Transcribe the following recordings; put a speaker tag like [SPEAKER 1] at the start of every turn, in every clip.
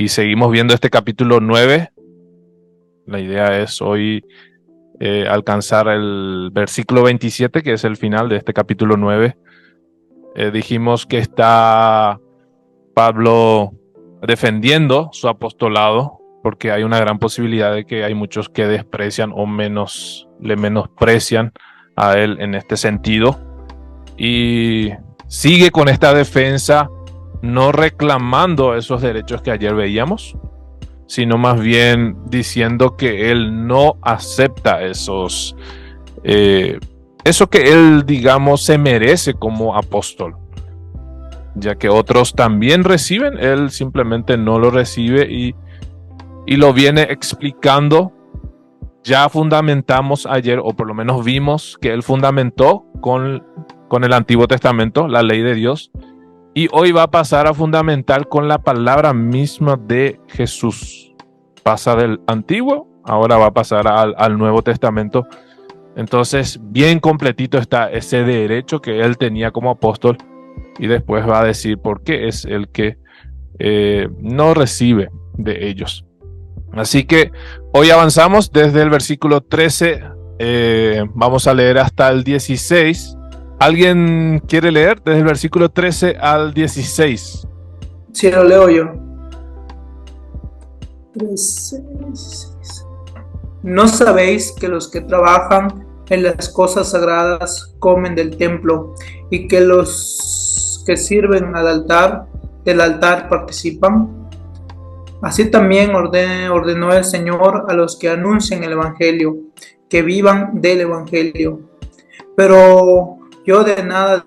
[SPEAKER 1] y seguimos viendo este capítulo 9. La idea es hoy alcanzar el versículo 27, que es el final de este capítulo 9. Dijimos que está Pablo defendiendo su apostolado, porque hay una gran posibilidad de que hay muchos que desprecian o le menosprecian a él en este sentido. Y sigue con esta defensa, no reclamando esos derechos que ayer veíamos, sino más bien diciendo que él no acepta eso que él, digamos, se merece como apóstol, ya que otros también reciben, él simplemente no lo recibe y lo viene explicando. Ya fundamentamos ayer, o por lo menos vimos que él fundamentó con el Antiguo Testamento, la ley de Dios, y hoy va a pasar a fundamentar con la palabra misma de Jesús. Pasa del Antiguo, ahora va a pasar al Nuevo Testamento. Entonces, bien completito está ese derecho que él tenía como apóstol, y después va a decir por qué es el que no recibe de ellos. Así que hoy avanzamos desde el versículo 13, vamos a leer hasta el 16. ¿Alguien quiere leer desde el versículo 13 al 16?
[SPEAKER 2] Sí, lo leo yo. 13, 16. ¿No sabéis que los que trabajan en las cosas sagradas comen del templo y que los que sirven del altar participan? Así también ordenó el Señor a los que anuncian el Evangelio, que vivan del Evangelio. Pero yo de nada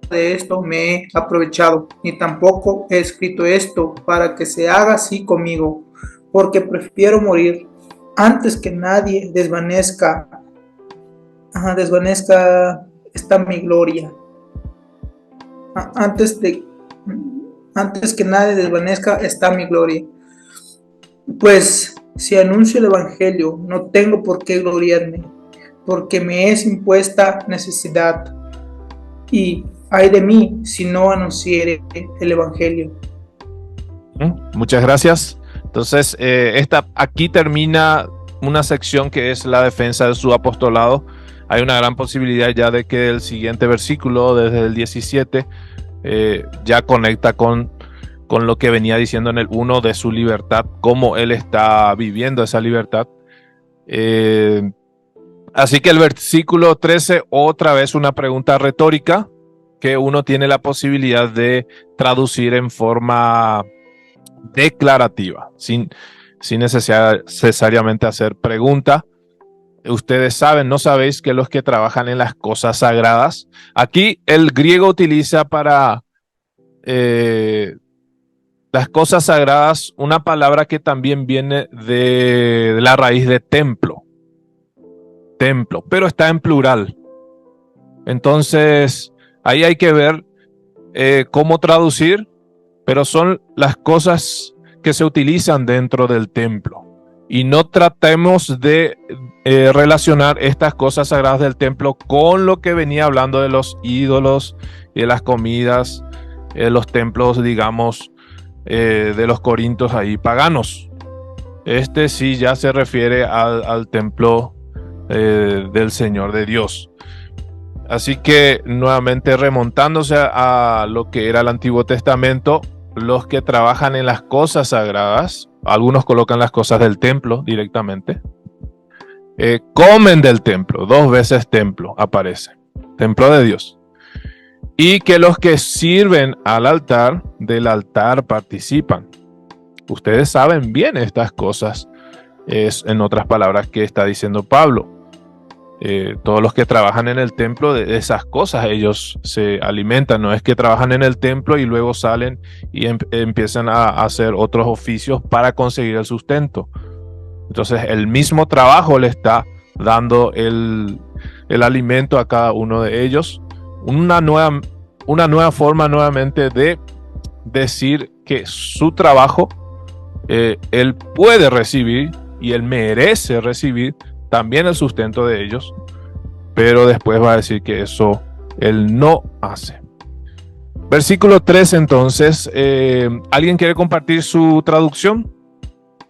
[SPEAKER 2] de esto me he aprovechado, ni tampoco he escrito esto para que se haga así conmigo, porque prefiero morir antes que nadie desvanezca esta mi gloria. Antes que nadie desvanezca está mi gloria. Pues si anuncio el Evangelio, no tengo por qué gloriarme, porque me es impuesta necesidad. Y ay de mí si no anunciare el Evangelio.
[SPEAKER 1] Muchas gracias. Entonces, aquí termina una sección que es la defensa de su apostolado. Hay una gran posibilidad ya de que el siguiente versículo, desde el 17, ya conecta con lo que venía diciendo en el 1 de su libertad, cómo él está viviendo esa libertad. Así que el versículo 13, otra vez una pregunta retórica que uno tiene la posibilidad de traducir en forma declarativa, sin necesariamente hacer pregunta. Ustedes saben, ¿no sabéis que los que trabajan en las cosas sagradas? Aquí el griego utiliza para las cosas sagradas una palabra que también viene de la raíz de templo, pero está en plural. Entonces, ahí hay que ver cómo traducir, pero son las cosas que se utilizan dentro del templo. Y no tratemos de relacionar estas cosas sagradas del templo con lo que venía hablando de los ídolos y de las comidas, los templos, digamos, de los corintios ahí paganos. Este sí ya se refiere al templo del Señor de Dios. Así que nuevamente remontándose a lo que era el Antiguo Testamento, los que trabajan en las cosas sagradas, algunos colocan las cosas del templo directamente, comen del templo, 2 veces templo aparece, templo de Dios. Y que los que sirven al altar, del altar participan. Ustedes saben bien estas cosas, es en otras palabras que está diciendo Pablo. Todos los que trabajan en el templo, de esas cosas ellos se alimentan. No es que trabajan en el templo y luego salen y empiezan a hacer otros oficios para conseguir el sustento. Entonces el mismo trabajo le está dando el alimento a cada uno de ellos. Una nueva forma nuevamente de decir que su trabajo él puede recibir y él merece recibir también el sustento de ellos, pero después va a decir que eso él no hace. Versículo 3 entonces. ¿Alguien quiere compartir su traducción?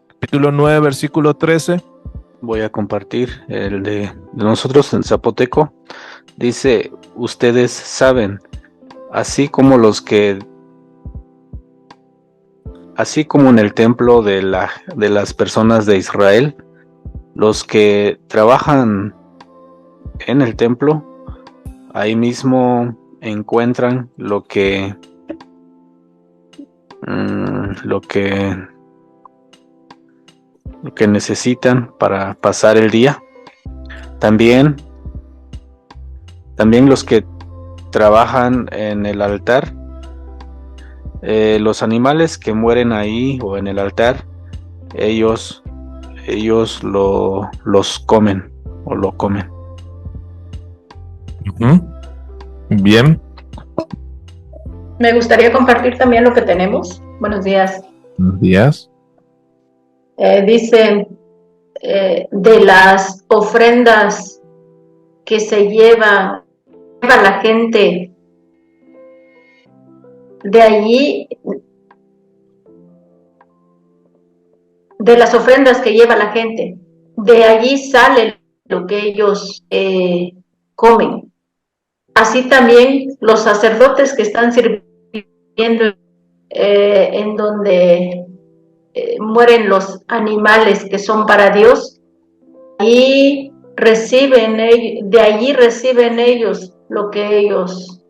[SPEAKER 1] Capítulo 9, versículo 13.
[SPEAKER 3] Voy a compartir el de nosotros en zapoteco. Dice, ustedes saben, así como en el templo de las personas de Israel, los que trabajan en el templo, ahí mismo encuentran lo que necesitan para pasar el día. También los que trabajan en el altar, los animales que mueren ahí o en el altar, ellos los comen o lo comen.
[SPEAKER 1] Bien.
[SPEAKER 4] Me gustaría compartir también lo que tenemos. Buenos días.
[SPEAKER 1] Buenos días.
[SPEAKER 4] Dice, de las ofrendas que se lleva la gente, de allí, de las ofrendas que lleva la gente, de allí sale lo que ellos comen. Así también los sacerdotes que están sirviendo en donde mueren los animales que son para Dios, y de allí reciben ellos lo que ellos...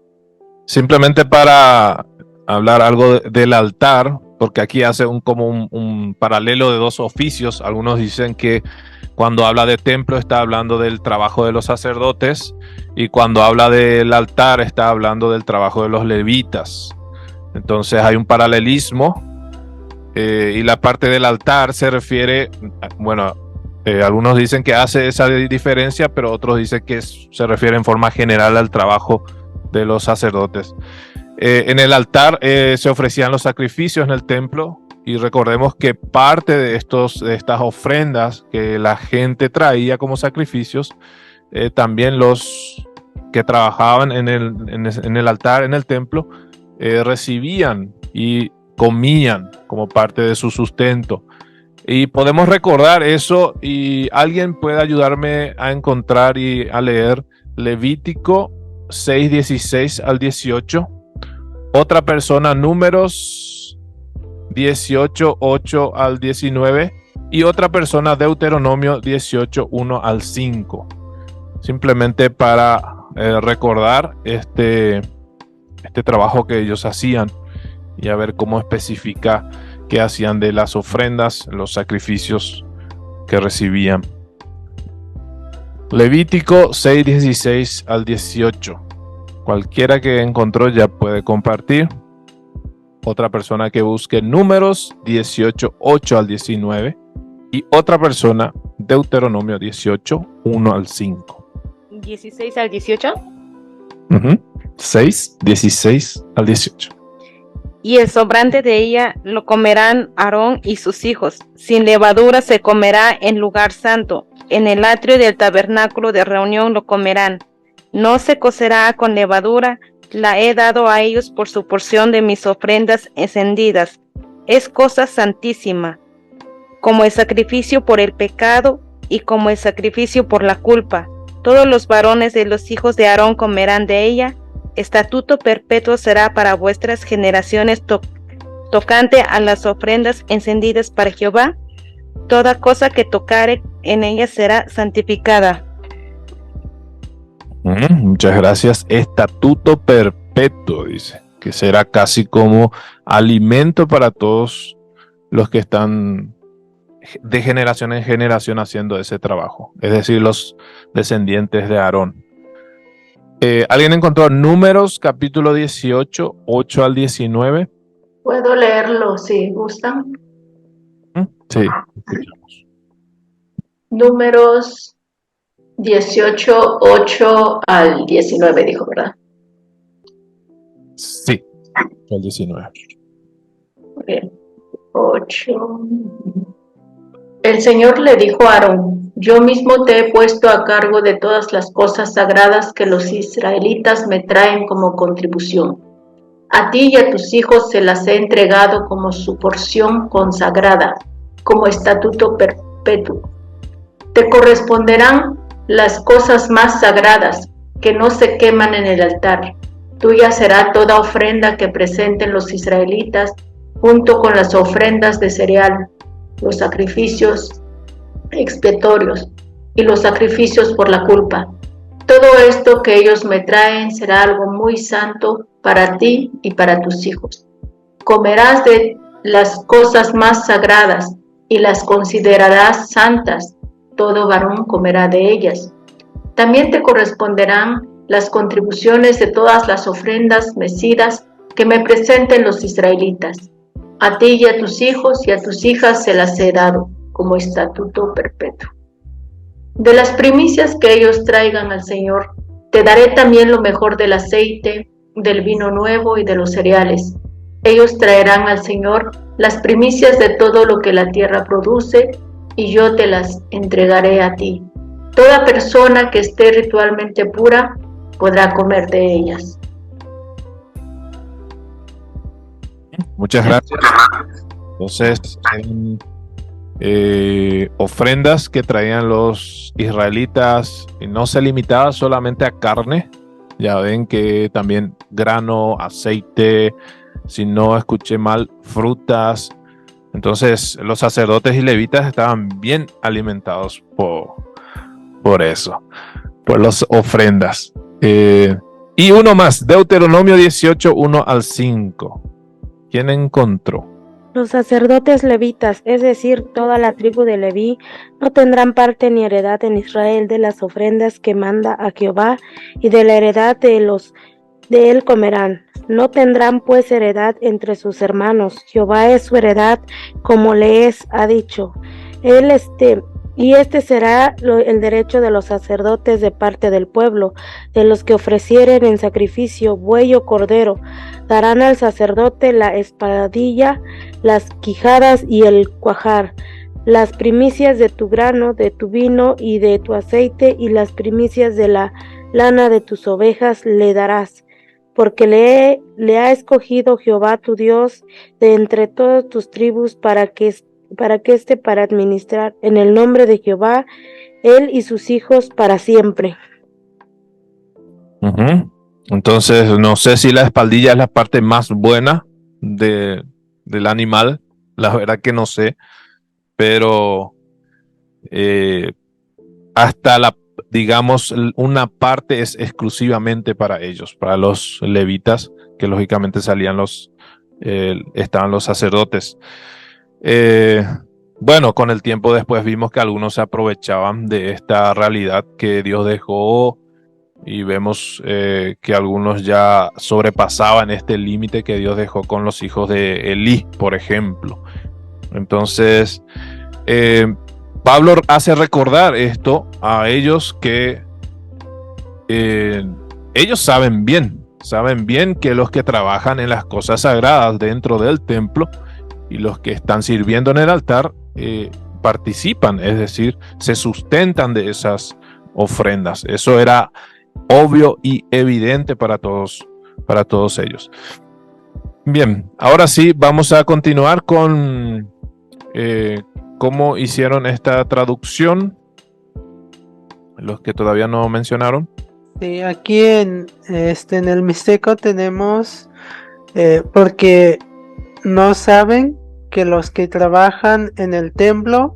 [SPEAKER 1] Simplemente para hablar algo del altar, porque aquí hace un paralelo de dos oficios. Algunos dicen que cuando habla de templo está hablando del trabajo de los sacerdotes, y cuando habla del altar está hablando del trabajo de los levitas. Entonces hay un paralelismo, y la parte del altar se refiere, bueno, algunos dicen que hace esa diferencia, pero otros dicen que se refiere en forma general al trabajo de los sacerdotes. En el altar se ofrecían los sacrificios en el templo, y recordemos que parte de estas ofrendas que la gente traía como sacrificios, también los que trabajaban en el altar, en el templo, recibían y comían como parte de su sustento. Y podemos recordar eso, y alguien puede ayudarme a encontrar y a leer Levítico 6, 16 al 18. Otra persona, Números 18, 8 al 19. Y otra persona, Deuteronomio 18, 1 al 5. Simplemente para recordar este trabajo que ellos hacían, y a ver cómo especifica qué hacían de las ofrendas, los sacrificios que recibían. Levítico 6, 16 al 18. Cualquiera que encontró ya puede compartir. Otra persona que busque Números 18, 8 al 19. Y otra persona, Deuteronomio 18, 1 al 5.
[SPEAKER 5] 16 al 18.
[SPEAKER 1] 6, 16 al 18.
[SPEAKER 5] Y el sobrante de ella lo comerán Aarón y sus hijos. Sin levadura se comerá en lugar santo. En el atrio del tabernáculo de reunión lo comerán. No se cocerá con levadura. La he dado a ellos por su porción de mis ofrendas encendidas. Es cosa santísima, como el sacrificio por el pecado y como el sacrificio por la culpa. Todos los varones de los hijos de Aarón comerán de ella. Estatuto perpetuo será para vuestras generaciones tocante a las ofrendas encendidas para Jehová. Toda cosa que tocare en ella será santificada.
[SPEAKER 1] Muchas gracias. Estatuto perpetuo, dice, que será casi como alimento para todos los que están de generación en generación haciendo ese trabajo, es decir, los descendientes de Aarón. ¿Alguien encontró Números capítulo 18, 8 al 19?
[SPEAKER 4] ¿Puedo leerlo si gustan?
[SPEAKER 1] Sí.
[SPEAKER 4] Números 18, 8 al 19, dijo, ¿verdad?
[SPEAKER 1] Sí, al 19.
[SPEAKER 4] Bien. 8. El Señor le dijo a Aarón: yo mismo te he puesto a cargo de todas las cosas sagradas que los israelitas me traen como contribución. A ti y a tus hijos se las he entregado como su porción consagrada, como estatuto perpetuo. Te corresponderán las cosas más sagradas que no se queman en el altar. Tuya será toda ofrenda que presenten los israelitas junto con las ofrendas de cereal, los sacrificios expiatorios y los sacrificios por la culpa. Todo esto que ellos me traen será algo muy santo para ti y para tus hijos. Comerás de las cosas más sagradas y las considerarás santas. Todo varón comerá de ellas. También te corresponderán las contribuciones de todas las ofrendas mecidas que me presenten los israelitas. A ti y a tus hijos y a tus hijas se las he dado como estatuto perpetuo. De las primicias que ellos traigan al Señor, te daré también lo mejor del aceite, del vino nuevo y de los cereales. Ellos traerán al Señor las primicias de todo lo que la tierra produce, y yo te las entregaré a ti. Toda persona que esté ritualmente pura podrá comer de ellas.
[SPEAKER 1] Muchas gracias. Entonces, ofrendas que traían los israelitas y no se limitaba solamente a carne. Ya ven que también grano, aceite, si no escuché mal, frutas. Entonces los sacerdotes y levitas estaban bien alimentados por eso, por las ofrendas. Y uno más, Deuteronomio 18, 1 al 5. ¿Quién encontró?
[SPEAKER 5] Los sacerdotes levitas, es decir, toda la tribu de Leví, no tendrán parte ni heredad en Israel de las ofrendas que manda a Jehová, y de la heredad de él comerán. No tendrán pues heredad entre sus hermanos. Jehová es su heredad, como les ha dicho. Y este será el derecho de los sacerdotes de parte del pueblo, de los que ofrecieren en sacrificio buey o cordero. Darán al sacerdote la espadilla, las quijadas y el cuajar, las primicias de tu grano, de tu vino y de tu aceite, y las primicias de la lana de tus ovejas le darás. Porque le ha escogido Jehová tu Dios de entre todas tus tribus para administrar en el nombre de Jehová, él y sus hijos para siempre.
[SPEAKER 1] Entonces, no sé si la espaldilla es la parte más buena del animal, la verdad que no sé, pero hasta digamos, una parte es exclusivamente para ellos, para los levitas, que lógicamente estaban los sacerdotes. Bueno, con el tiempo después vimos que algunos se aprovechaban de esta realidad que Dios dejó, y vemos que algunos ya sobrepasaban este límite que Dios dejó con los hijos de Elí, por ejemplo. Entonces, Pablo hace recordar esto a ellos, que ellos saben bien que los que trabajan en las cosas sagradas dentro del templo y los que están sirviendo en el altar participan, es decir, se sustentan de esas ofrendas. Eso era obvio y evidente para todos ellos. Bien, ahora sí vamos a continuar con cómo hicieron esta traducción, los que todavía no mencionaron.
[SPEAKER 6] Sí, aquí en el Mixteco tenemos porque no saben que los que trabajan en el templo,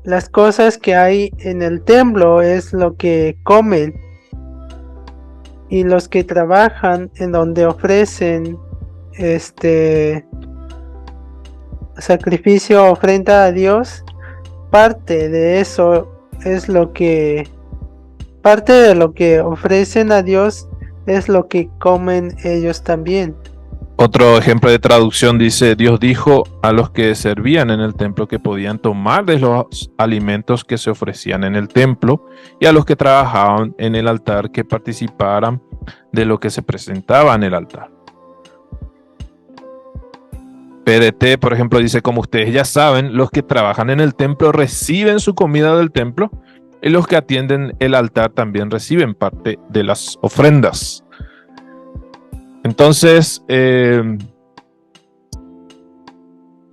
[SPEAKER 6] las cosas que hay en el templo es lo que comen, y los que trabajan en donde ofrecen sacrificio, ofrenda a Dios, parte de eso es parte de lo que ofrecen a Dios es lo que comen ellos también.
[SPEAKER 1] Otro ejemplo de traducción dice: Dios dijo a los que servían en el templo que podían tomar de los alimentos que se ofrecían en el templo, y a los que trabajaban en el altar que participaran de lo que se presentaba en el altar. PDT, por ejemplo, dice: como ustedes ya saben, los que trabajan en el templo reciben su comida del templo, y los que atienden el altar también reciben parte de las ofrendas. Entonces,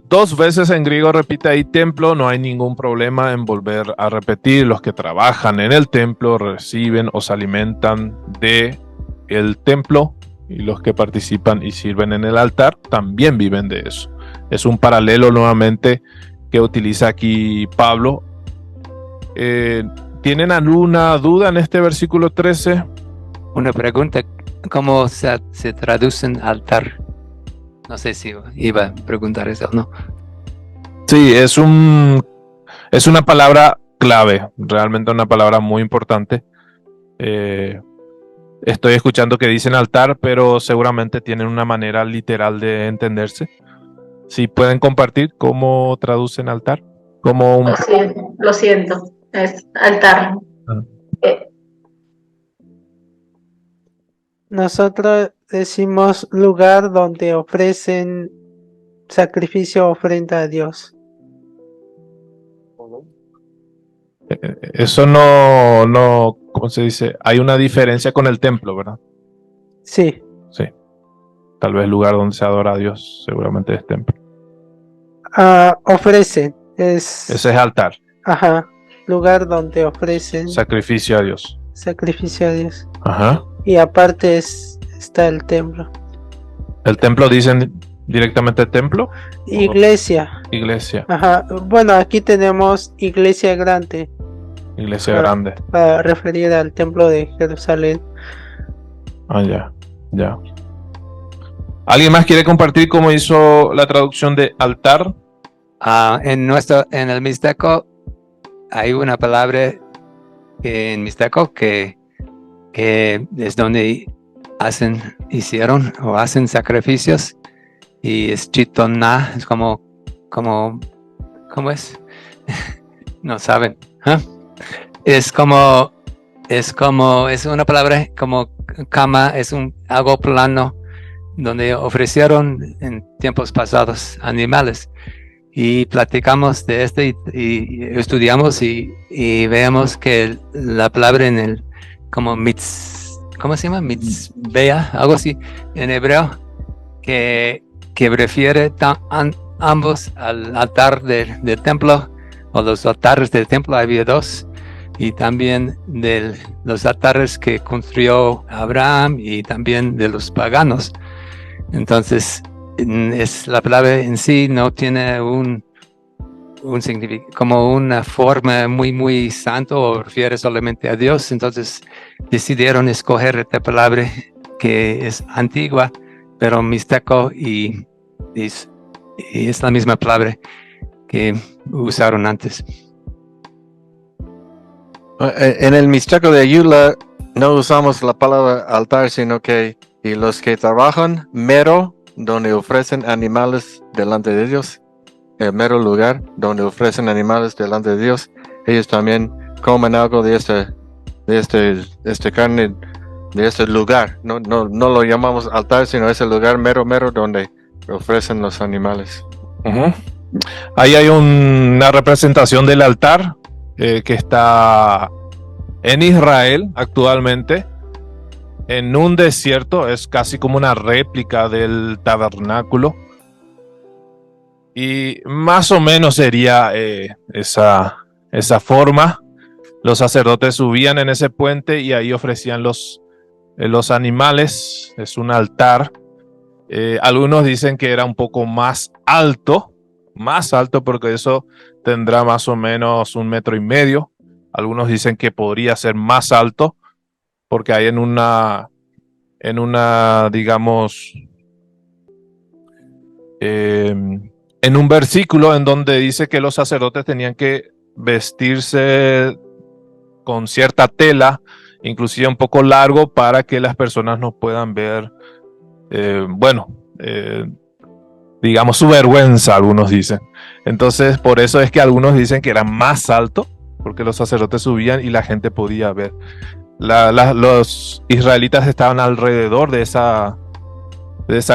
[SPEAKER 1] 2 veces en griego repite ahí templo, no hay ningún problema en volver a repetir. Los que trabajan en el templo reciben o se alimentan de el templo, y los que participan y sirven en el altar también viven de eso. Es un paralelo nuevamente que utiliza aquí Pablo. ¿Tienen alguna duda en este versículo 13?
[SPEAKER 7] Una pregunta, ¿cómo se traduce en altar? No sé si iba a preguntar eso o no.
[SPEAKER 1] Sí, es una palabra clave, realmente una palabra muy importante. Estoy escuchando que dicen altar, pero seguramente tienen una manera literal de entenderse. Si pueden compartir cómo traducen altar. Como
[SPEAKER 4] Lo siento, es altar.
[SPEAKER 6] Nosotros decimos lugar donde ofrecen sacrificio o ofrenda a Dios.
[SPEAKER 1] Eso no, ¿cómo se dice? Hay una diferencia con el templo, ¿verdad?
[SPEAKER 6] Sí,
[SPEAKER 1] Sí. Tal vez lugar donde se adora a Dios, seguramente es templo.
[SPEAKER 6] ofrecen.
[SPEAKER 1] Ese es altar,
[SPEAKER 6] Ajá, lugar donde ofrecen
[SPEAKER 1] sacrificio a Dios.
[SPEAKER 6] sacrificio a Dios.
[SPEAKER 1] Ajá.
[SPEAKER 6] Y aparte está el templo.
[SPEAKER 1] ¿El templo dicen directamente templo?
[SPEAKER 6] Iglesia.
[SPEAKER 1] Iglesia,
[SPEAKER 6] Ajá. Bueno, aquí tenemos iglesia grande
[SPEAKER 1] iglesia grande.
[SPEAKER 6] para referir al templo de Jerusalén.
[SPEAKER 1] Ah, ya. ¿Alguien más quiere compartir cómo hizo la traducción de altar?
[SPEAKER 7] En el Mixteco hay una palabra en Mixteco que es donde hicieron sacrificios, y es chitoná, es como ¿cómo es? No saben. Es una palabra como cama, es algo plano donde ofrecieron en tiempos pasados animales, y platicamos de y estudiamos y vemos que la palabra en el como ¿cómo se llama? Mitzbea, algo así en hebreo, que refiere ambos al altar del templo, o los altares del templo. Había 2, y también de los altares que construyó Abraham, y también de los paganos. Entonces, la palabra en sí no tiene un significado, como una forma muy santo, o refiere solamente a Dios. Entonces decidieron escoger esta palabra que es antigua, pero mixteco, y es la misma palabra que usaron antes.
[SPEAKER 8] En el Mixteco de Ayula no usamos la palabra altar, sino que y los que trabajan mero donde ofrecen animales delante de Dios, el mero lugar donde ofrecen animales delante de Dios, ellos también comen algo de este carne, de este lugar. No lo llamamos altar, sino ese lugar mero donde ofrecen los animales.
[SPEAKER 1] Uh-huh. Ahí hay una representación del altar que está en Israel actualmente, en un desierto. Es casi como una réplica del tabernáculo, y más o menos sería esa forma. Los sacerdotes subían en ese puente y ahí ofrecían los animales. Es un altar. Algunos dicen que era un poco más alto porque eso tendrá más o menos 1,5 metros. Algunos dicen que podría ser más alto, porque hay en una digamos, en un versículo en donde dice que los sacerdotes tenían que vestirse con cierta tela, inclusive un poco largo, para que las personas no puedan ver, digamos, su vergüenza, algunos dicen. Entonces, por eso es que algunos dicen que era más alto, porque los sacerdotes subían y la gente podía ver. Los israelitas estaban alrededor de esa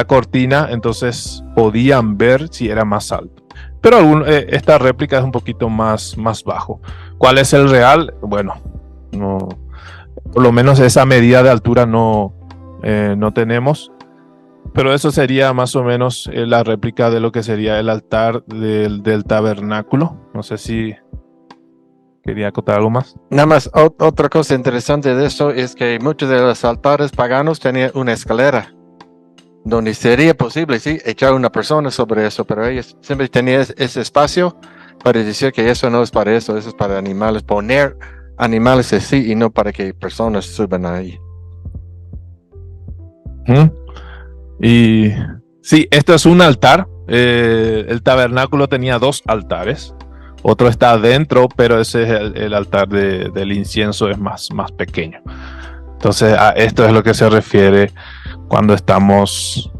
[SPEAKER 1] cortina, entonces podían ver si era más alto. pero esta réplica es un poquito más bajo. ¿Cuál es el real? Bueno, no, por lo menos esa medida de altura no tenemos, pero eso sería más o menos la réplica de lo que sería el altar del tabernáculo. No sé si quería acotar algo más.
[SPEAKER 8] Nada más, otra cosa interesante de eso es que muchos de los altares paganos tenían una escalera, donde sería posible, sí, echar una persona sobre eso, pero ellos siempre tenían ese espacio para decir que eso no es para eso es para animales, poner animales así y no para que personas suban ahí.
[SPEAKER 1] Y sí, esto es un altar. El tabernáculo tenía 2 altares. Otro está adentro, pero ese es el altar del incienso, es más pequeño. Entonces, a esto es lo que se refiere cuando estamos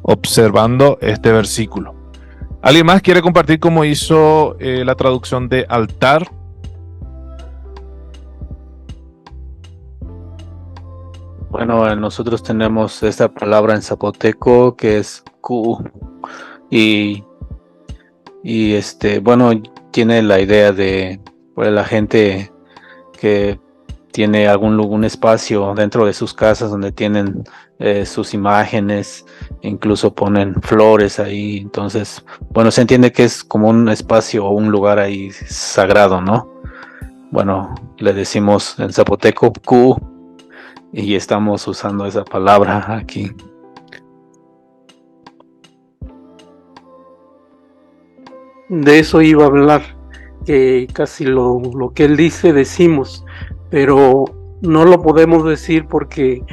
[SPEAKER 1] observando este versículo. ¿Alguien más quiere compartir cómo hizo la traducción de altar?
[SPEAKER 3] Bueno, nosotros tenemos esta palabra en zapoteco que es ku y bueno, tiene la idea de pues, la gente que tiene algún espacio dentro de sus casas donde tienen sus imágenes, incluso ponen flores ahí. Entonces, bueno, se entiende que es como un espacio o un lugar ahí sagrado, ¿no? Bueno, le decimos en zapoteco ku y estamos usando esa palabra aquí.
[SPEAKER 6] De eso iba a hablar, que casi lo que él dice decimos, pero no lo podemos decir porque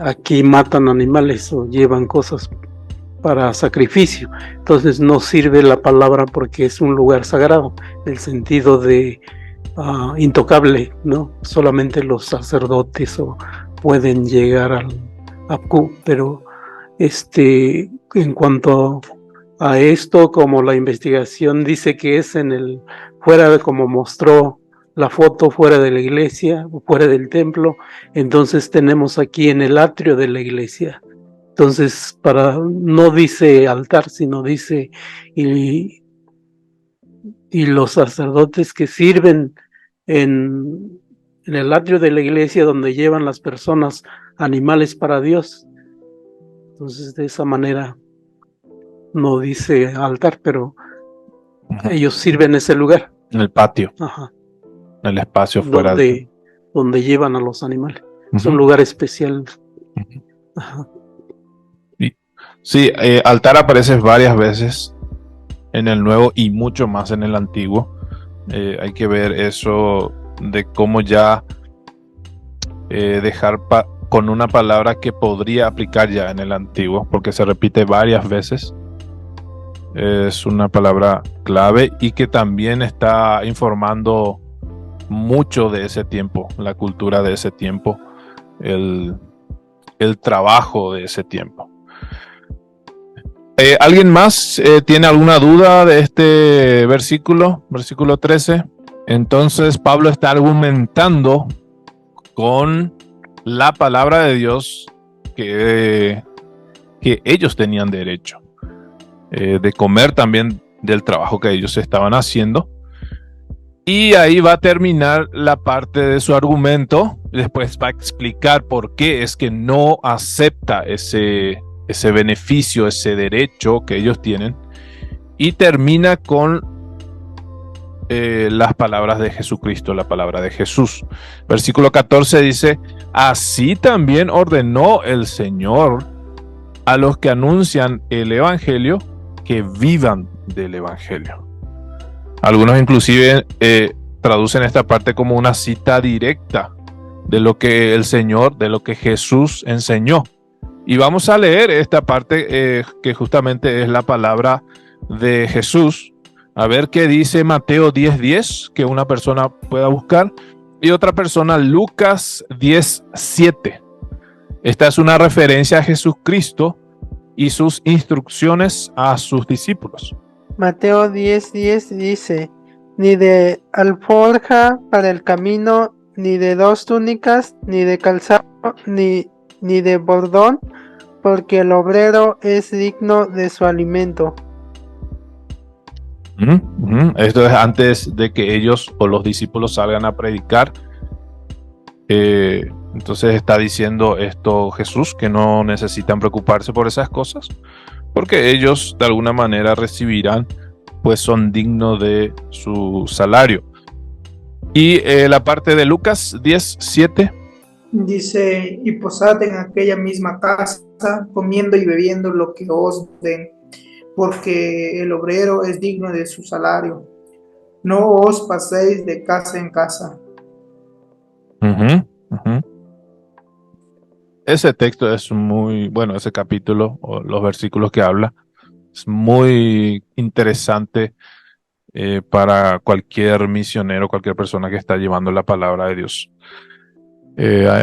[SPEAKER 6] aquí matan animales o llevan cosas para sacrificio. Entonces no sirve la palabra porque es un lugar sagrado, en el sentido de intocable, ¿no? Solamente los sacerdotes pueden llegar a Q, pero en cuanto a esto, como la investigación dice que es fuera de como mostró la foto, fuera de la iglesia, fuera del templo, entonces tenemos aquí en el atrio de la iglesia. Entonces, no dice altar, sino dice y los sacerdotes que sirven en el atrio de la iglesia donde llevan las personas animales para Dios. Entonces, de esa manera no dice altar, pero ellos sirven ese lugar.
[SPEAKER 1] En el patio.
[SPEAKER 6] Ajá.
[SPEAKER 1] En el espacio fuera.
[SPEAKER 6] Donde llevan a los animales. Es un lugar especial. Ajá.
[SPEAKER 1] Sí, altar aparece varias veces en el Nuevo y mucho más en el Antiguo. Hay que ver eso de cómo ya dejar con una palabra que podría aplicar ya en el Antiguo, porque se repite varias veces. Es una palabra clave y que también está informando mucho de ese tiempo, la cultura de ese tiempo, el trabajo de ese tiempo. ¿Alguien más tiene alguna duda de este versículo 13? Entonces Pablo está argumentando con la palabra de Dios que ellos tenían derecho de comer también del trabajo que ellos estaban haciendo. Y ahí va a terminar la parte de su argumento. Después va a explicar por qué es que no acepta ese beneficio, ese derecho que ellos tienen. Y termina con las palabras de Jesucristo, la palabra de Jesús. Versículo 14 dice: así también ordenó el Señor a los que anuncian el Evangelio que vivan del Evangelio. Algunos inclusive traducen esta parte como una cita directa de lo que el Señor, de lo que Jesús enseñó. Y vamos a leer esta parte que justamente es la palabra de Jesús. A ver qué dice Mateo 10:10, que una persona pueda buscar, y otra persona Lucas 10:7. Esta es una referencia a Jesucristo y sus instrucciones a sus discípulos.
[SPEAKER 6] Mateo 10:10 dice: ni de alforja para el camino, ni de 2 túnicas, ni de calzado, ni de bordón, porque el obrero es digno de su alimento.
[SPEAKER 1] Esto es antes de que ellos o los discípulos salgan a predicar. Entonces está diciendo esto Jesús, que no necesitan preocuparse por esas cosas, porque ellos de alguna manera recibirán, pues son dignos de su salario. Y la parte de Lucas 10:7.
[SPEAKER 2] Dice, y posad en aquella misma casa, comiendo y bebiendo lo que os den, porque el obrero es digno de su salario. No os paséis de casa en casa.
[SPEAKER 1] Ese texto es muy, bueno, ese capítulo o los versículos que habla, es muy interesante para cualquier misionero, cualquier persona que está llevando la palabra de Dios.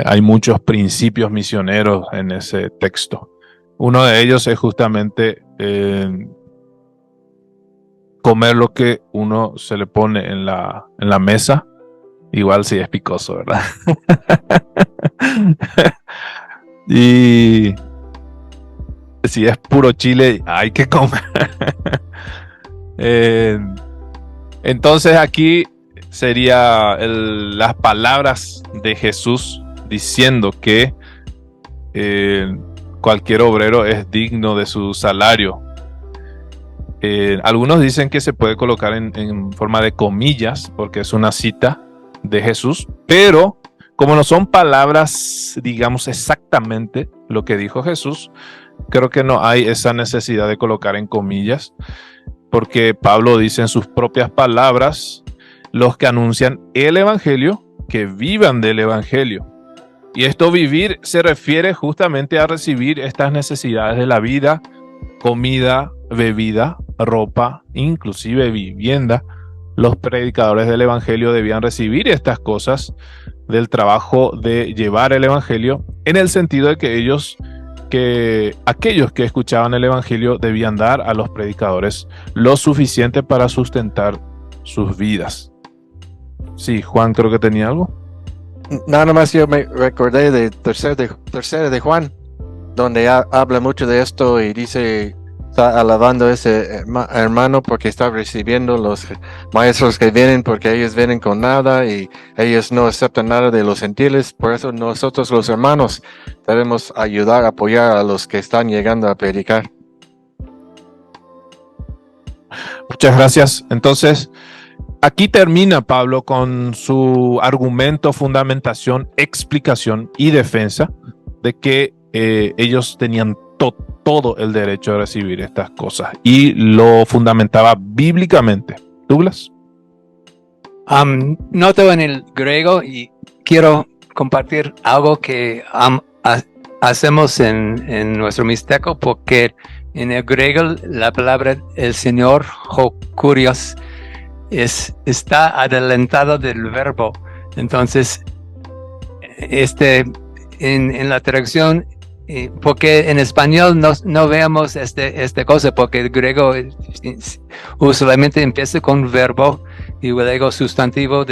[SPEAKER 1] Hay muchos principios misioneros en ese texto. Uno de ellos es justamente comer lo que uno se le pone en la mesa, igual si es picoso, ¿verdad? Y si es puro chile, hay que comer. Entonces aquí sería las palabras de Jesús diciendo que cualquier obrero es digno de su salario. Algunos dicen que se puede colocar en forma de comillas porque es una cita de Jesús, pero como no son palabras, digamos exactamente lo que dijo Jesús, creo que no hay esa necesidad de colocar en comillas, porque Pablo dice en sus propias palabras, los que anuncian el evangelio, que vivan del evangelio. Y esto vivir se refiere justamente a recibir estas necesidades de la vida, comida, bebida, ropa, inclusive vivienda. Los predicadores del evangelio debían recibir estas cosas del trabajo de llevar el evangelio, en el sentido de que aquellos que escuchaban el evangelio debían dar a los predicadores lo suficiente para sustentar sus vidas. Sí, Juan creo que tenía algo.
[SPEAKER 8] Nada más yo me recordé de tercera de Juan, donde habla mucho de esto y dice, está alabando a ese hermano porque está recibiendo los maestros que vienen, porque ellos vienen con nada y ellos no aceptan nada de los gentiles. Por eso nosotros los hermanos debemos ayudar, apoyar a los que están llegando a predicar.
[SPEAKER 1] Muchas gracias. Entonces, aquí termina Pablo con su argumento, fundamentación, explicación y defensa de que ellos tenían todo el derecho a recibir estas cosas y lo fundamentaba bíblicamente. Douglas.
[SPEAKER 7] Noto en el griego y quiero compartir algo que hacemos en nuestro mixteco, porque en el griego la palabra el Señor, Kurios, está adelantado del verbo. Entonces, en la traducción, porque en español no veamos esta cosa, porque el griego usualmente empieza con verbo y luego sustantivo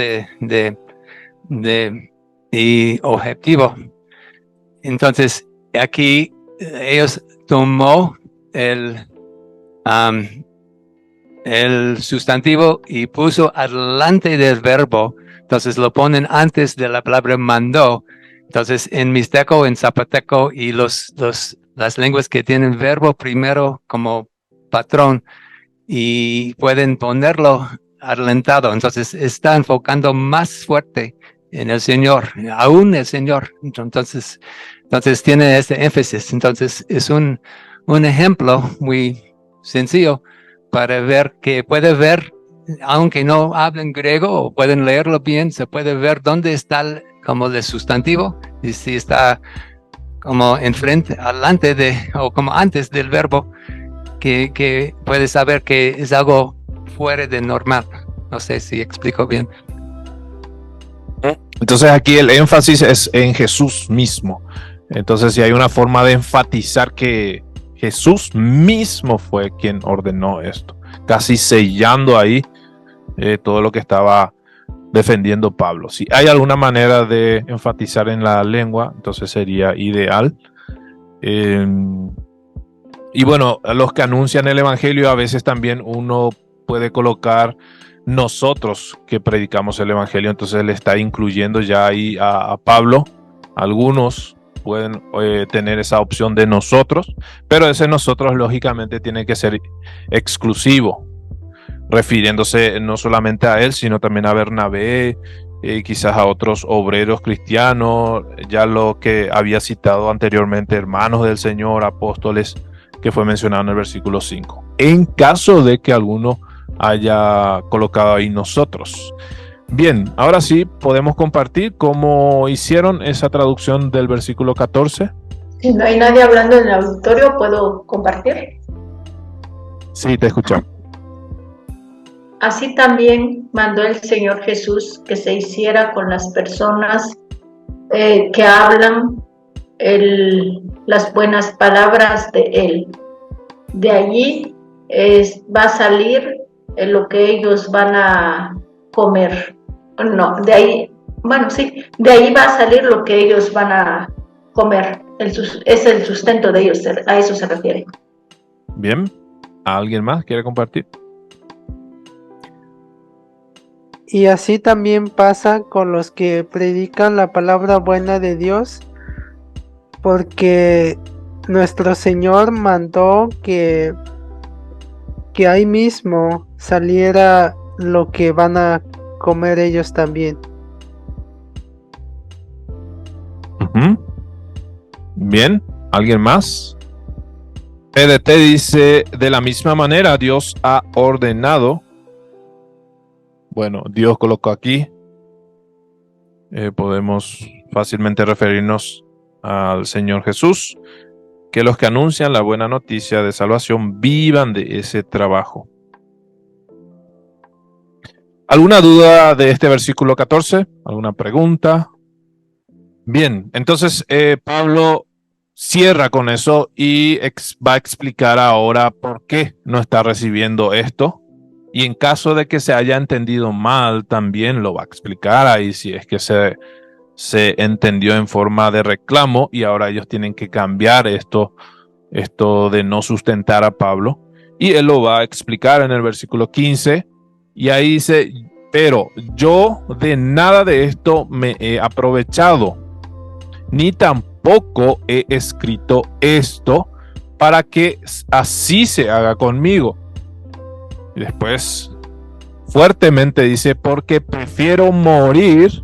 [SPEAKER 7] y objetivo. Entonces, aquí ellos tomó el sustantivo y puso adelante del verbo, entonces lo ponen antes de la palabra mandó. Entonces en mixteco, en zapoteco y las lenguas que tienen verbo primero como patrón y pueden ponerlo adelantado, entonces está enfocando más fuerte en el Señor, aún el Señor. Entonces tiene este énfasis. Entonces es un ejemplo muy sencillo para ver que puede ver, aunque no hablen griego o pueden leerlo bien, se puede ver dónde está como el sustantivo y si está como enfrente, adelante o como antes del verbo, que puede saber que es algo fuera de normal. No sé si explico bien.
[SPEAKER 1] Entonces aquí el énfasis es en Jesús mismo. Entonces si hay una forma de enfatizar que Jesús mismo fue quien ordenó esto, casi sellando ahí todo lo que estaba defendiendo Pablo. Si hay alguna manera de enfatizar en la lengua, entonces sería ideal. Y bueno, los que anuncian el evangelio, a veces también uno puede colocar nosotros que predicamos el Evangelio. Entonces le está incluyendo ya ahí a Pablo. Algunos pueden tener esa opción de nosotros, pero ese nosotros lógicamente tiene que ser exclusivo, refiriéndose no solamente a él, sino también a Bernabé, quizás a otros obreros cristianos, ya lo que había citado anteriormente, hermanos del Señor, apóstoles, que fue mencionado en el versículo 5. En caso de que alguno haya colocado ahí nosotros. Bien, ahora sí podemos compartir cómo hicieron esa traducción del versículo 14.
[SPEAKER 4] Si no hay nadie hablando en el auditorio, ¿puedo compartir?
[SPEAKER 1] Sí, te escuchamos.
[SPEAKER 4] Así también mandó el Señor Jesús que se hiciera con las personas que hablan las buenas palabras de Él. De allí va a salir lo que ellos van a comer. No, de ahí, bueno, sí, de ahí va a salir lo que ellos van a comer. Es el sustento de ellos, a eso se refiere.
[SPEAKER 1] Bien, ¿alguien más quiere compartir?
[SPEAKER 9] Y así también pasa con los que predican la palabra buena de Dios, porque nuestro Señor mandó que ahí mismo saliera lo que van a comer ellos también.
[SPEAKER 1] Bien, ¿alguien más? PDT dice, de la misma manera Dios ha ordenado. Bueno, Dios colocó aquí. Podemos fácilmente referirnos al Señor Jesús, que los que anuncian la buena noticia de salvación vivan de ese trabajo. ¿Alguna duda de este versículo 14? ¿Alguna pregunta? Bien, entonces Pablo cierra con eso y va a explicar ahora por qué no está recibiendo esto. Y en caso de que se haya entendido mal, también lo va a explicar ahí si es que se entendió en forma de reclamo y ahora ellos tienen que cambiar esto de no sustentar a Pablo. Y él lo va a explicar en el versículo 15 y ahí dice, pero yo de nada de esto me he aprovechado, ni tampoco he escrito esto para que así se haga conmigo. Y después fuertemente dice, porque prefiero morir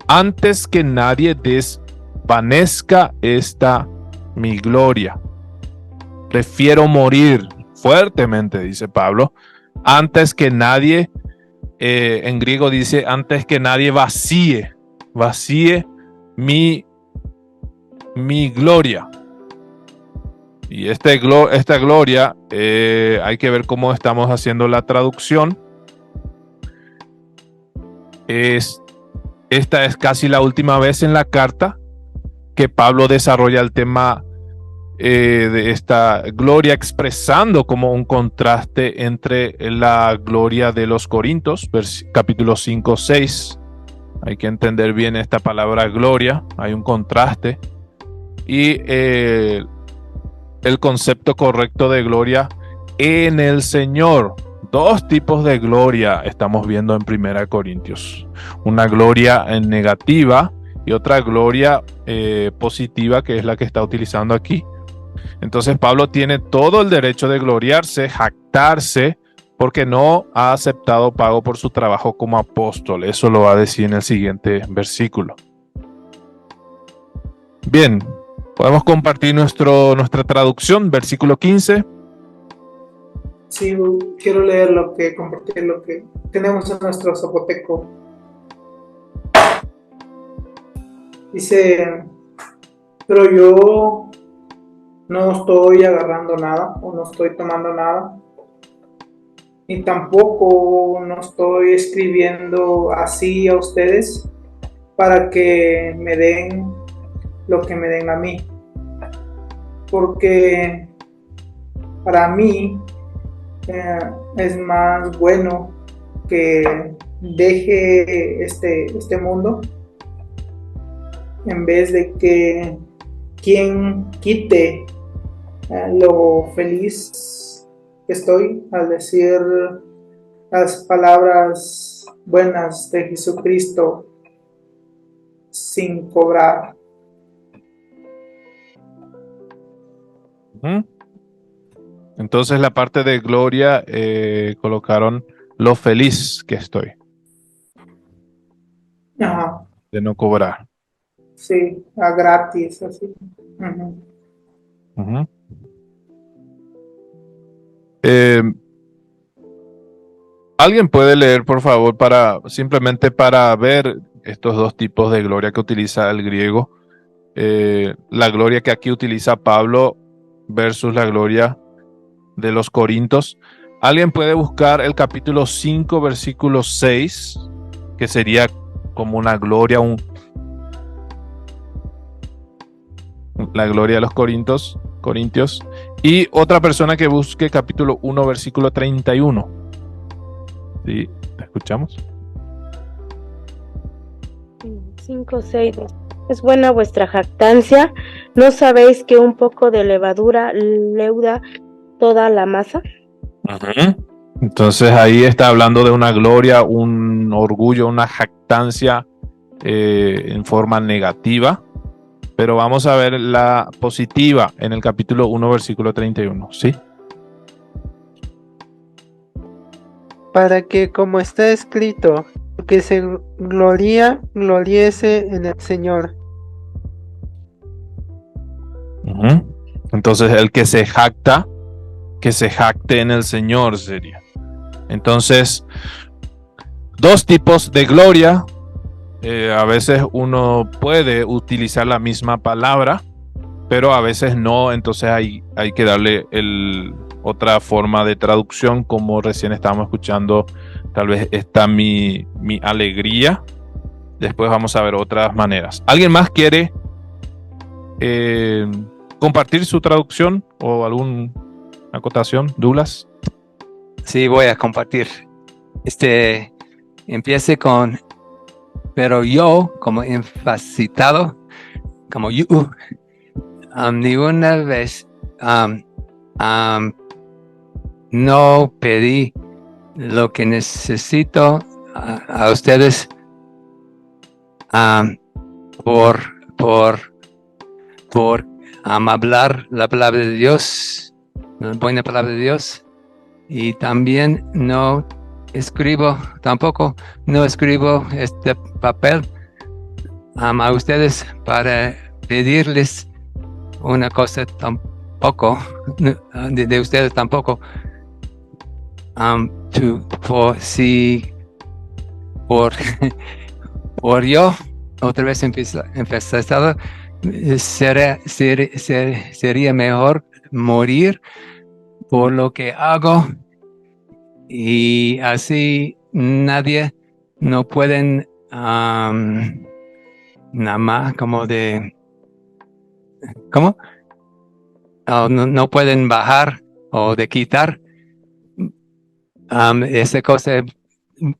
[SPEAKER 1] antes que nadie desvanezca esta mi gloria. Prefiero morir fuertemente, dice Pablo, antes que nadie, en griego dice, antes que nadie vacíe mi gloria. Y esta gloria, hay que ver cómo estamos haciendo la traducción. Esta es casi la última vez en la carta que Pablo desarrolla el tema de esta gloria, expresando como un contraste entre la gloria de los Corintios, capítulo 5, 6. Hay que entender bien esta palabra gloria, hay un contraste. Y el concepto correcto de gloria en el Señor. Dos tipos de gloria estamos viendo en 1 Corintios. Una gloria negativa y otra gloria positiva, que es la que está utilizando aquí. Entonces Pablo tiene todo el derecho de gloriarse, jactarse, porque no ha aceptado pago por su trabajo como apóstol. Eso lo va a decir en el siguiente versículo. Bien, podemos compartir nuestra traducción, versículo 15.
[SPEAKER 2] Sí, quiero leer compartir lo que tenemos en nuestro zapoteco. Dice, pero yo no estoy agarrando nada o no estoy tomando nada, ni tampoco no estoy escribiendo así a ustedes para que me den lo que me den a mí, porque para mí es más bueno que deje este mundo en vez de que quien quite lo feliz que estoy al decir las palabras buenas de Jesucristo sin cobrar.
[SPEAKER 1] Ujú. Entonces la parte de gloria colocaron lo feliz que estoy
[SPEAKER 2] Ajá,
[SPEAKER 1] de no cobrar.
[SPEAKER 2] sí, a gratis, así. Ujú.
[SPEAKER 1] Ujú. Eh, ¿Alguien puede leer, por favor, simplemente para ver estos dos tipos de gloria que utiliza el griego? La gloria que aquí utiliza Pablo versus la gloria de los Corintios. ¿Alguien puede buscar el capítulo 5, versículo 6, que sería como una gloria, la gloria de los Corintios? Y otra persona que busque capítulo 1, versículo 31. ¿Sí? ¿Te escuchamos?
[SPEAKER 5] 5, 6. Es buena vuestra jactancia. ¿No sabéis que un poco de levadura leuda toda la masa?
[SPEAKER 1] Ujú. Entonces ahí está hablando de una gloria, un orgullo, una jactancia en forma negativa. Pero vamos a ver la positiva en el capítulo 1, versículo 31. ¿Sí?
[SPEAKER 9] Para que, como está escrito, el que se gloría, gloriese en el Señor.
[SPEAKER 1] Ujú. Entonces el que se jacta, que se jacte en el Señor sería. Entonces, dos tipos de gloria. A veces uno puede utilizar la misma palabra, pero a veces no. Entonces hay que darle otra forma de traducción, como recién estábamos escuchando. Tal vez está mi alegría. Después vamos a ver otras maneras. ¿Alguien más quiere compartir su traducción o alguna acotación? Douglas.
[SPEAKER 7] Sí, voy a compartir. Empiece con, pero yo, como enfacitado, como yo, ni una vez no pedí lo que necesito a ustedes por hablar la palabra de Dios, la buena palabra de Dios, y también no escribo este papel a ustedes para pedirles una cosa tampoco, de ustedes tampoco, por yo, otra vez empezado, sería mejor morir por lo que hago, y así nadie no pueden nada más como de ¿cómo? No pueden bajar o de quitar esa cosa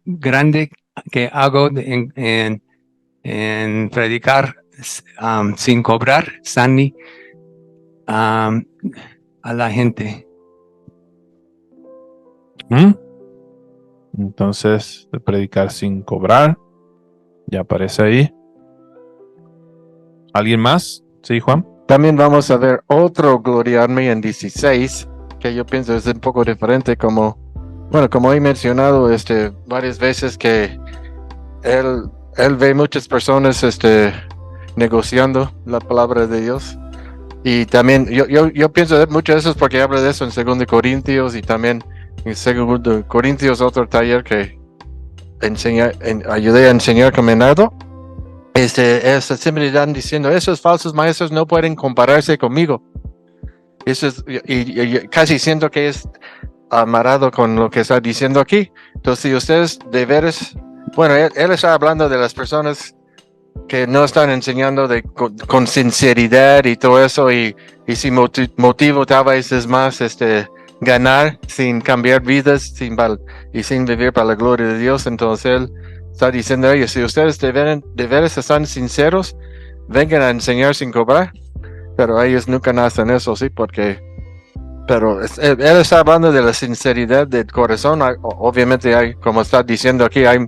[SPEAKER 7] grande que hago en predicar sin cobrar, Sani, a la gente.
[SPEAKER 1] Entonces, de predicar sin cobrar, ya aparece ahí. ¿Alguien más? Sí, Juan.
[SPEAKER 8] También vamos a ver otro gloriarme en 16, que yo pienso es un poco diferente, como he mencionado varias veces, que él ve muchas personas negociando la palabra de Dios. Y también yo pienso mucho de eso porque habla de eso en 2 Corintios, y también en 2 Corintios, otro taller que ayudé a enseñar con Menardo. Siempre están diciendo, esos falsos maestros no pueden compararse conmigo. Eso es, y casi siento que es amarrado con lo que está diciendo aquí. Entonces, si ustedes de veras, él está hablando de las personas que no están enseñando con sinceridad y todo eso, y si motivo tal vez es más ganar sin cambiar vidas y sin vivir para la gloria de Dios. Entonces él está diciendo, oye, si ustedes de veras están sinceros, vengan a enseñar sin cobrar. Pero ellos nunca hacen eso, sí, porque pero él está hablando de la sinceridad del corazón. Obviamente hay, como está diciendo aquí, hay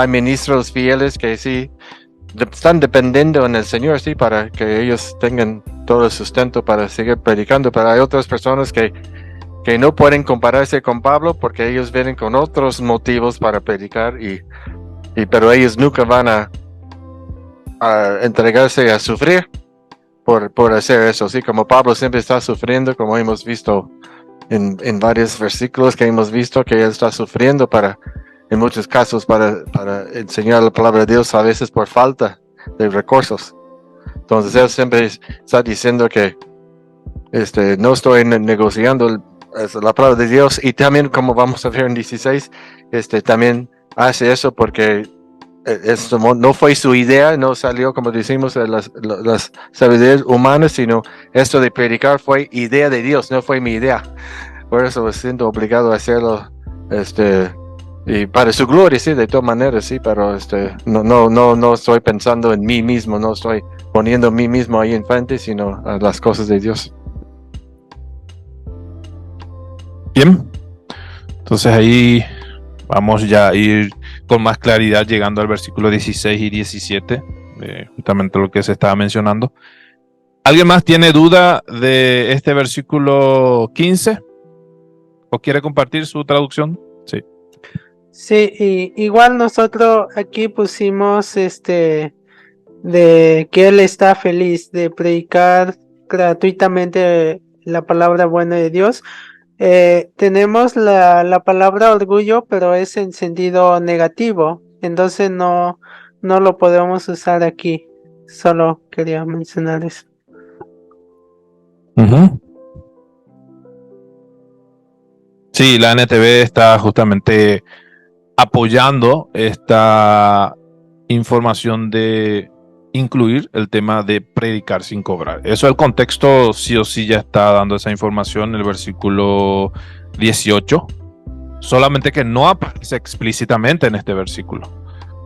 [SPEAKER 8] ministros fieles que sí están dependiendo en el Señor, sí, para que ellos tengan todo el sustento para seguir predicando, pero hay otras personas que no pueden compararse con Pablo porque ellos vienen con otros motivos para predicar, pero ellos nunca van a entregarse a sufrir por hacer eso, sí, como Pablo siempre está sufriendo, como hemos visto en varios versículos que hemos visto que él está sufriendo en muchos casos para enseñar la palabra de Dios, a veces por falta de recursos. Entonces él siempre está diciendo que no estoy negociando la palabra de Dios, y también, como vamos a ver en 16, también hace eso porque esto no fue su idea, no salió, como decimos, de las sabidurías humanas, sino esto de predicar fue idea de Dios, no fue mi idea. Por eso me siento obligado a hacerlo, y para su gloria, sí, de todas maneras, sí, pero no estoy pensando en mí mismo, no estoy poniendo a mí mismo ahí enfrente, sino a las cosas de Dios.
[SPEAKER 1] Bien, entonces ahí vamos ya a ir con más claridad llegando al versículo 16 y 17, justamente lo que se estaba mencionando. ¿Alguien más tiene duda de este versículo 15? ¿O quiere compartir su traducción? Sí.
[SPEAKER 9] Sí, y igual nosotros aquí pusimos de que él está feliz de predicar gratuitamente la palabra buena de Dios. Tenemos la palabra orgullo, pero es en sentido negativo, entonces no lo podemos usar aquí. Solo quería mencionar eso.
[SPEAKER 1] Uh-huh. Sí, la NTV está justamente apoyando esta información de incluir el tema de predicar sin cobrar. Eso, el contexto sí o sí ya está dando esa información en el versículo 18, solamente que no aparece explícitamente en este versículo,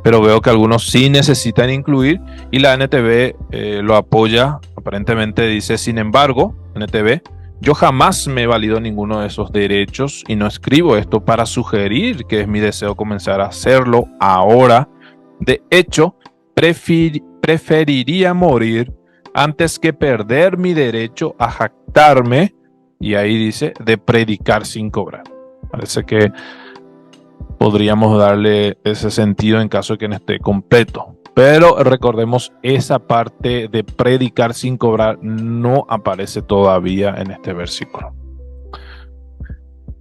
[SPEAKER 1] pero veo que algunos sí necesitan incluir, y la NTV lo apoya. Aparentemente dice: sin embargo, NTV, yo jamás me valido ninguno de esos derechos y no escribo esto para sugerir que es mi deseo comenzar a hacerlo ahora. De hecho, preferiría morir antes que perder mi derecho a jactarme, y ahí dice, de predicar sin cobrar. Parece que podríamos darle ese sentido en caso de que no esté completo. Pero recordemos, esa parte de predicar sin cobrar no aparece todavía en este versículo.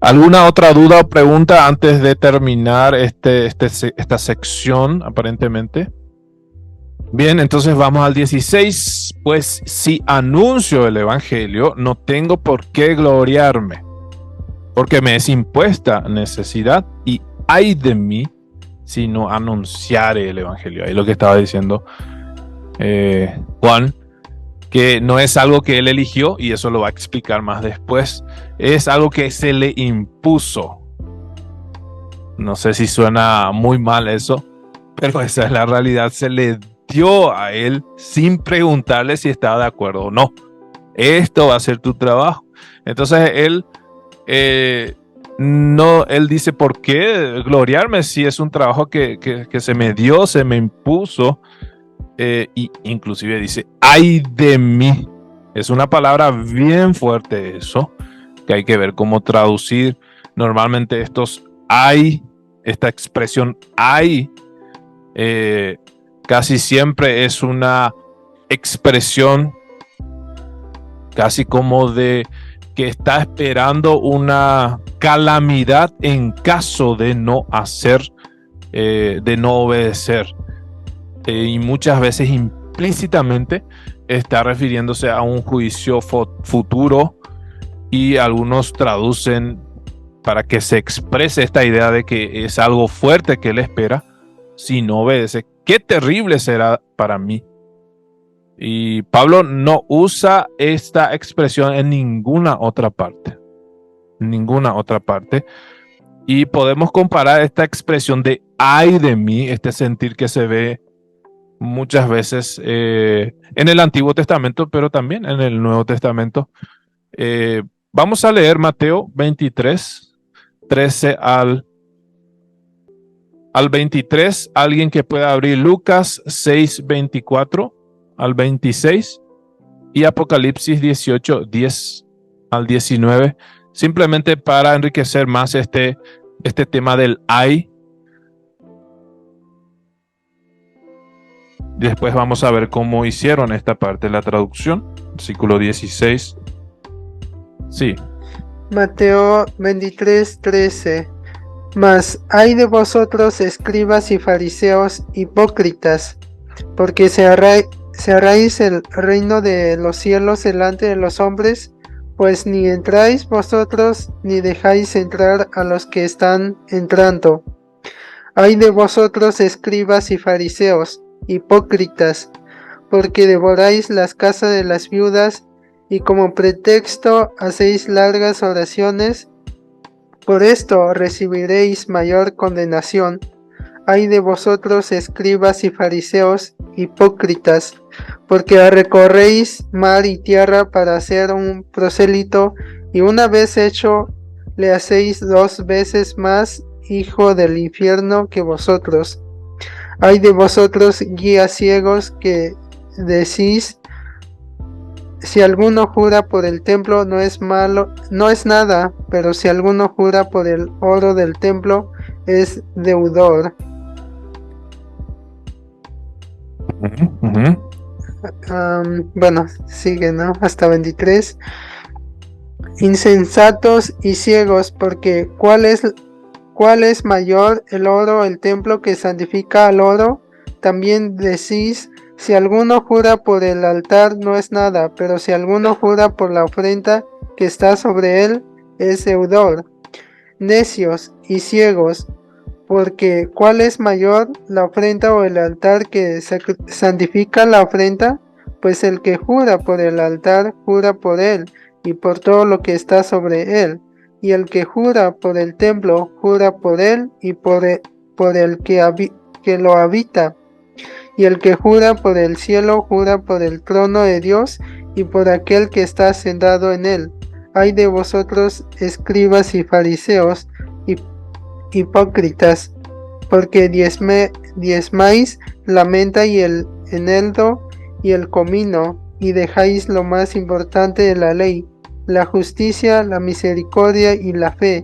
[SPEAKER 1] ¿Alguna otra duda o pregunta antes de terminar esta sección, aparentemente? Bien, entonces vamos al 16. Pues si anuncio el evangelio, no tengo por qué gloriarme, porque me es impuesta necesidad, y ay de mí si no anunciare el evangelio. Ahí lo que estaba diciendo Juan, que no es algo que él eligió, y eso lo va a explicar más después. Es algo que se le impuso. No sé si suena muy mal eso, pero esa es la realidad. Se le dio a él sin preguntarle si estaba de acuerdo o no. Esto va a ser tu trabajo. Entonces él dice: ¿por qué gloriarme si es un trabajo que se me dio, se me impuso? Y inclusive dice: ay de mí. Es una palabra bien fuerte eso, que hay que ver cómo traducir. Normalmente esta expresión ay, casi siempre es una expresión casi como de que está esperando una calamidad en caso de no hacer, de no obedecer. Y muchas veces implícitamente está refiriéndose a un juicio futuro, y algunos traducen para que se exprese esta idea de que es algo fuerte que le espera si no obedece. ¡Qué terrible será para mí! Y Pablo no usa esta expresión en ninguna otra parte. Ninguna otra parte. Y podemos comparar esta expresión de ay de mí, este sentir que se ve muchas veces en el Antiguo Testamento, pero también en el Nuevo Testamento, Vamos a leer Mateo 23, 13 al 23. Alguien que pueda abrir Lucas 6, 24 al 26 y Apocalipsis 18, 10 al 19. Simplemente para enriquecer más este tema del ay. Después vamos a ver cómo hicieron esta parte de la traducción. Versículo 16. Sí.
[SPEAKER 9] Mateo 23, 13. Mas hay de vosotros, escribas y fariseos hipócritas, porque cerráis el reino de los cielos delante de los hombres, pues ni entráis vosotros, ni dejáis entrar a los que están entrando. Ay de vosotros, escribas y fariseos hipócritas, porque devoráis las casas de las viudas, y como pretexto hacéis largas oraciones. Por esto recibiréis mayor condenación. Ay de vosotros, escribas y fariseos hipócritas, porque recorréis mar y tierra para hacer un prosélito, y una vez hecho, le hacéis 2 veces más hijo del infierno que vosotros. Ay de vosotros, guías ciegos, que decís: si alguno jura por el templo, no es nada, pero si alguno jura por el oro del templo, es deudor. Bueno, sigue, ¿no? Hasta 23. Insensatos y ciegos, porque ¿cuál es mayor, el oro o el templo que santifica al oro? También decís: si alguno jura por el altar, no es nada, pero si alguno jura por la ofrenda que está sobre él, es deudor. Necios y ciegos, porque ¿cuál es mayor, la ofrenda o el altar que santifica la ofrenda? Pues el que jura por el altar, jura por él, y por todo lo que está sobre él. Y el que jura por el templo, jura por él, y por el que lo habita. Y el que jura por el cielo, jura por el trono de Dios, y por aquel que está sentado en él. Ay de vosotros, escribas y fariseos, hipócritas, porque diezmáis la menta y el eneldo y el comino, y dejáis lo más importante de la ley, la justicia, la misericordia y la fe.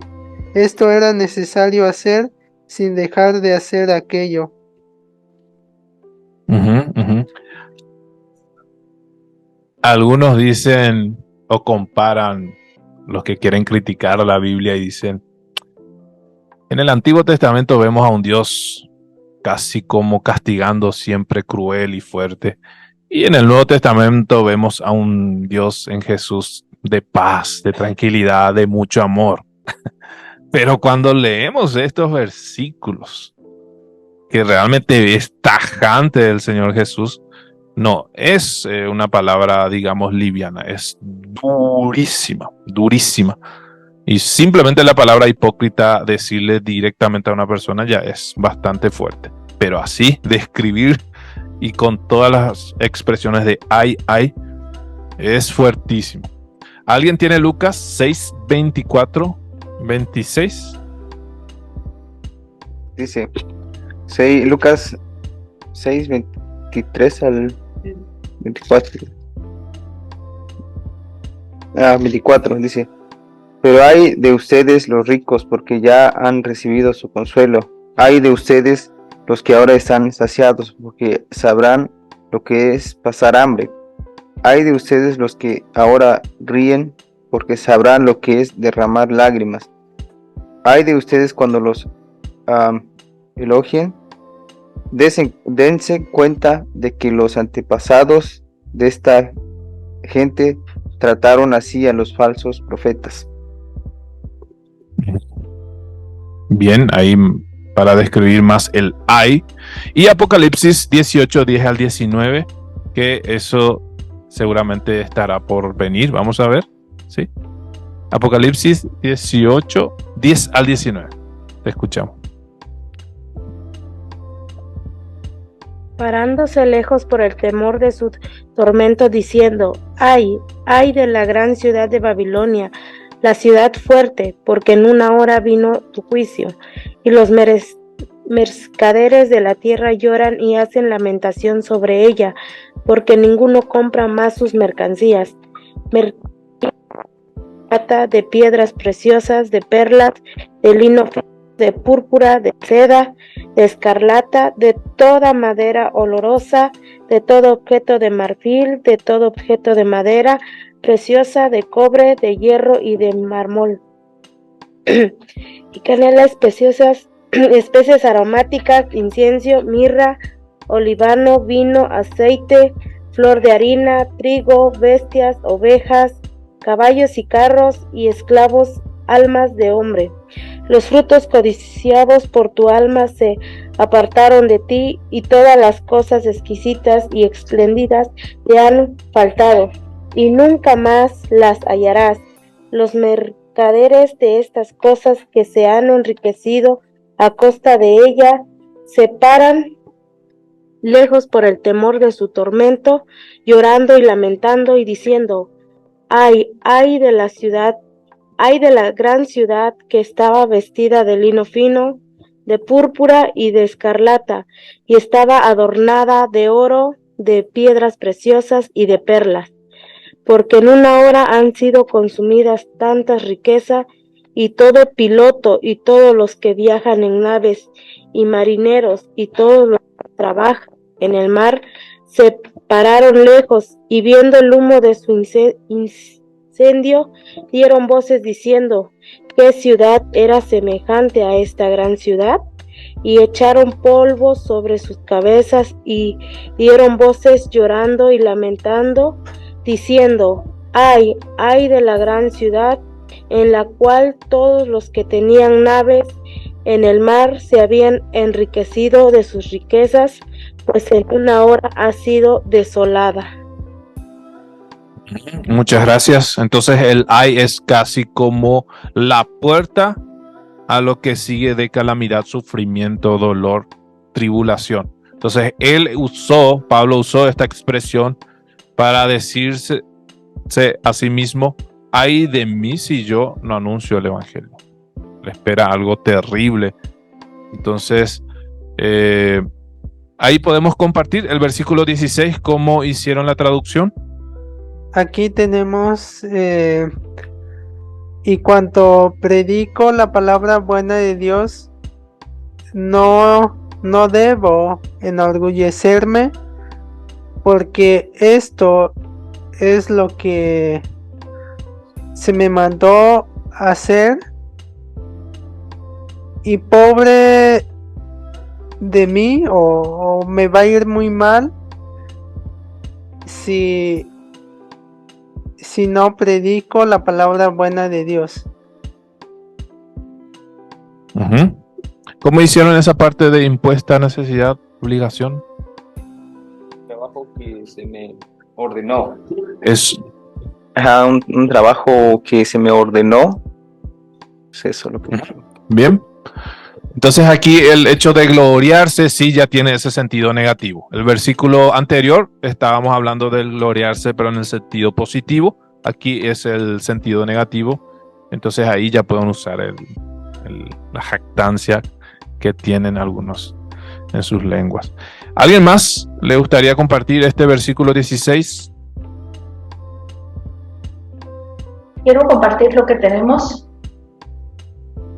[SPEAKER 9] Esto era necesario hacer, sin dejar de hacer aquello.
[SPEAKER 1] Algunos dicen o comparan, los que quieren criticar a la Biblia, y dicen: en el Antiguo Testamento vemos a un Dios casi como castigando, siempre cruel y fuerte, y en el Nuevo Testamento vemos a un Dios en Jesús de paz, de tranquilidad, de mucho amor. Pero cuando leemos estos versículos, que realmente es tajante del Señor Jesús, no es una palabra, digamos, liviana, es durísima, durísima. Y simplemente la palabra hipócrita, decirle directamente a una persona, ya es bastante fuerte. Pero así, describir y con todas las expresiones de ay, es fuertísimo. ¿Alguien tiene Lucas 6, 24, 26?
[SPEAKER 10] Dice Lucas 6, 23 al 24. 24 dice: pero hay de ustedes los ricos, porque ya han recibido su consuelo. Hay de ustedes los que ahora están saciados, porque sabrán lo que es pasar hambre. Hay de ustedes los que ahora ríen, porque sabrán lo que es derramar lágrimas. Hay de ustedes cuando los elogien. Dense cuenta de que los antepasados de esta gente trataron así a los falsos profetas.
[SPEAKER 1] Bien, ahí para describir más el ay. Y Apocalipsis 18, 10 al 19, que eso seguramente estará por venir. Vamos a ver, ¿sí? Apocalipsis 18, 10 al 19. Te escuchamos.
[SPEAKER 5] Parándose lejos por el temor de su tormento, diciendo: ay de la gran ciudad de Babilonia, la ciudad fuerte, porque en una hora vino tu juicio, y los mercaderes de la tierra lloran y hacen lamentación sobre ella, porque ninguno compra más sus mercancías. De piedras preciosas, de perlas, de lino, de púrpura, de seda, de escarlata, de toda madera olorosa, de todo objeto de marfil, de todo objeto de madera preciosa, de cobre, de hierro y de mármol. Y canela especiosas, especies aromáticas, incienso, mirra, olivano, vino, aceite, flor de harina, trigo, bestias, ovejas, caballos y carros y esclavos, almas de hombre. Los frutos codiciados por tu alma se apartaron de ti, y todas las cosas exquisitas y espléndidas te han faltado, y nunca más las hallarás. Los mercaderes de estas cosas que se han enriquecido a costa de ella se paran lejos por el temor de su tormento, llorando y lamentando y diciendo: ay de la ciudad, ay de la gran ciudad que estaba vestida de lino fino, de púrpura y de escarlata, y estaba adornada de oro, de piedras preciosas y de perlas, porque en una hora han sido consumidas tantas riquezas, y todo piloto y todos los que viajan en naves y marineros y todos los que trabajan en el mar se pararon lejos, y viendo el humo de su incendio dieron voces diciendo: ¿qué ciudad era semejante a esta gran ciudad? Y echaron polvo sobre sus cabezas y dieron voces llorando y lamentando, diciendo: ay de la gran ciudad, en la cual todos los que tenían naves en el mar se habían enriquecido de sus riquezas, pues en una hora ha sido desolada.
[SPEAKER 1] Muchas gracias. Entonces el ay es casi como la puerta a lo que sigue de calamidad, sufrimiento, dolor, tribulación. Entonces Pablo usó esta expresión para decirse a sí mismo: ay de mí si yo no anuncio el evangelio. Le espera algo terrible. Entonces, ahí podemos compartir el versículo 16, cómo hicieron la traducción.
[SPEAKER 9] Aquí tenemos, y cuanto predico la palabra buena de Dios, no debo enorgullecerme, porque esto es lo que se me mandó hacer, y pobre de mí, o me va a ir muy mal si no predico la palabra buena de Dios.
[SPEAKER 1] ¿Cómo hicieron esa parte de impuesta necesidad, obligación?
[SPEAKER 10] Trabajo que se me ordenó.
[SPEAKER 1] Es
[SPEAKER 10] Un trabajo que se me ordenó. Es eso lo que...
[SPEAKER 1] bien. Entonces aquí el hecho de gloriarse sí ya tiene ese sentido negativo. El versículo anterior estábamos hablando del gloriarse, pero en el sentido positivo. Aquí es el sentido negativo. Entonces ahí ya pueden usar la jactancia que tienen algunos en sus lenguas. ¿Alguien más le gustaría compartir este versículo 16?
[SPEAKER 4] Quiero compartir lo que tenemos.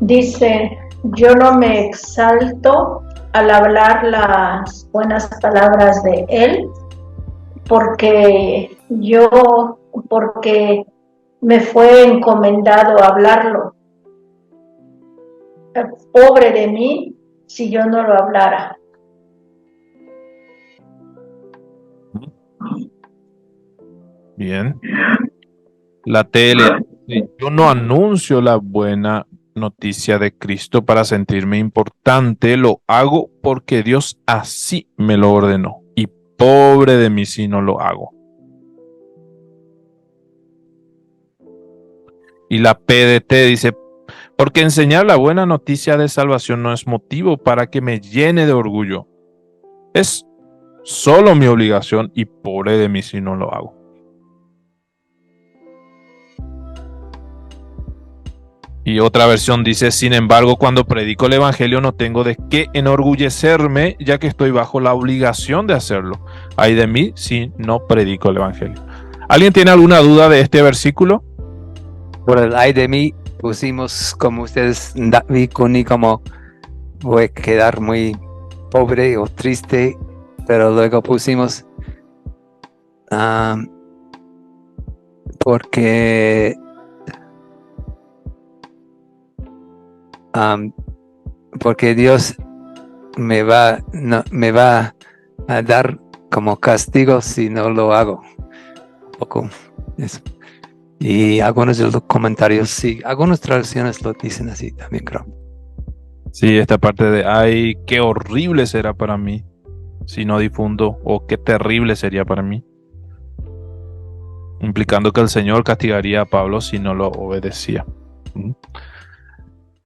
[SPEAKER 4] Dice: yo no me exalto al hablar las buenas palabras de él, porque me fue encomendado hablarlo. Pobre de mí si yo no lo hablara.
[SPEAKER 1] Bien. La tele. Yo no anuncio la buena noticia de Cristo para sentirme importante, lo hago porque Dios así me lo ordenó, y pobre de mí si no lo hago. Y la PDT dice: porque enseñar la buena noticia de salvación no es motivo para que me llene de orgullo, es solo mi obligación, y pobre de mí si no lo hago. Y otra versión dice, sin embargo, cuando predico el evangelio no tengo de qué enorgullecerme, ya que estoy bajo la obligación de hacerlo. Ay de mí si no predico el evangelio. ¿Alguien tiene alguna duda de este versículo?
[SPEAKER 7] Por el ay de mí pusimos como ustedes, David, como voy a quedar muy pobre o triste, pero luego pusimos porque Dios me va a dar como castigo si no lo hago. Un poco eso. Y algunos de los comentarios, sí, algunas traducciones lo dicen así también, creo.
[SPEAKER 1] Sí, esta parte de, ay, qué horrible será para mí si no difundo, o qué terrible sería para mí. Implicando que el Señor castigaría a Pablo si no lo obedecía.